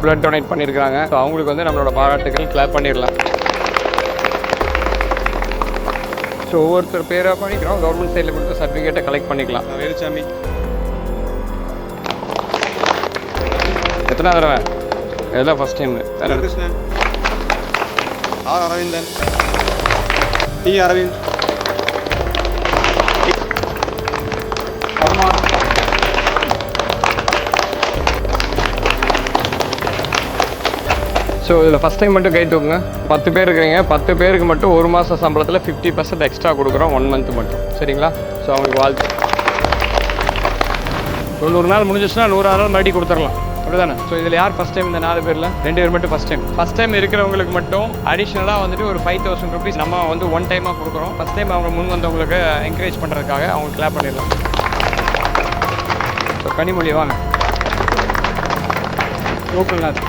Blood donate பண்ணியிருக்காங்க. So அவங்களுக்கு வந்து நம்மளோட பாராட்டுகள் கிளாப் பண்ணிடலாம். ஸோ ஒவ்வொருத்தர் பேராக பண்ணிக்கிறோம். கவர்மெண்ட் சைடில் கொடுத்த சர்டிஃபிகேட்டை கலெக்ட் பண்ணிக்கலாம். வேலுச்சாமி எத்தனை தடவை? இதெல்லாம் first time. Krishnan, R Aravindan, T Aravind, அம்மா. ஸோ இதில் ஃபஸ்ட் டைம் மட்டும் கை தூக்குங்க. 10 பேர் இருக்கிறீங்க. 10 பேருக்கு மட்டும் 1 மாத சம்பளத்தில் 50% எக்ஸ்ட்ரா கொடுக்குறோம் 1 மந்த் மட்டும். சரிங்களா? ஸோ அவங்களுக்கு வாழ்த்து. 90 நாள் முடிஞ்சிச்சுன்னா 100 நாள் மறுபடியும் கொடுத்துடலாம். அப்படிதானே? ஸோ இதில் யார் ஃபஸ்ட் டைம்? இந்த 4 பேரில் 2 பேர் மட்டும் ஃபஸ்ட் டைம். ஃபஸ்ட் டைம் இருக்கிறவங்களுக்கு மட்டும் அடிஷ்னலாக வந்துட்டு ஒரு 5000 rupees நம்ம வந்து 1 டைமாக கொடுக்குறோம். ஃபஸ்ட் டைம் அவங்க முன் வந்தவங்களுக்கு என்கரேஜ் பண்ணுறதுக்காக அவங்க கிளாப் பண்ணிடலாம். ஸோ கனிமொழி வாங்க. கோகுல்நாத்.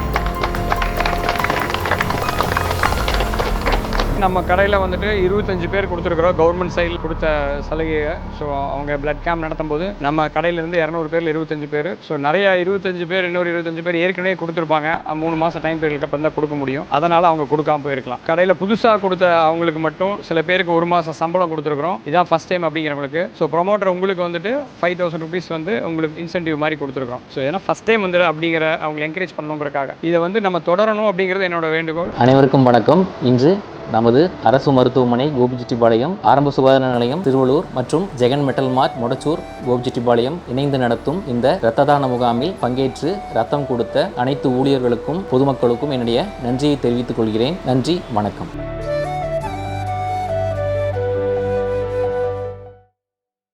நம்ம கடையில் வந்துட்டு 25 பேர் கொடுத்துருக்குறோம். கவர்மெண்ட் சைடில் கொடுத்த சலுகையை. ஸோ அவங்க பிளட் கேம்ப் நடத்தும் போது நம்ம கடையிலேருந்து 200 பேரில் 25 பேர். ஸோ நிறைய 25 பேர், இன்னொரு 25 பேர் ஏற்கனவே கொடுத்துருப்பாங்க. 3 மாதம் டைம் பீரியடுக்கு அப்புறம் தான் கொடுக்க முடியும். அதனால் அவங்க கொடுக்காம போயிருக்கலாம். கடையில் புதுசாக கொடுத்த அவங்களுக்கு மட்டும் சில பேருக்கு 1 மாதம் சம்பளம் கொடுத்துருக்குறோம். இதான் ஃபஸ்ட் டைம் அப்படிங்கிறவங்களுக்கு. ஸோ ப்ரொமோட்டர் உங்களுக்கு வந்துட்டு 5000 rupees வந்து உங்களுக்கு இன்சென்டிவ் மாதிரி கொடுத்துருக்கோம். ஸோ ஏன்னா ஃபஸ்ட் டைம் வந்து அப்படிங்கிற அவங்க என்கரேஜ் பண்ணணுங்கிறக்காக இதை வந்து நம்ம தொடரணும் அப்படிங்கிறது என்னோட வேண்டுகோள். அனைவருக்கும் வணக்கம். இன்று நமது அரசு மருத்துவமனை கோபிச்செட்டிப்பாளையம், ஆரம்ப சுகாதார நிலையம் திருவள்ளூர் மற்றும் ஜெகன் மெட்டல் மார்ட் மொடச்சூர் கோபிச்செட்டிப்பாளையம் இணைந்து நடத்தும் இந்த இரத்த தான முகாமில் பங்கேற்று ரத்தம் கொடுத்த அனைத்து ஊழியர்களுக்கும் பொதுமக்களுக்கும் என்னுடைய நன்றியை தெரிவித்துக் கொள்கிறேன். நன்றி, வணக்கம்.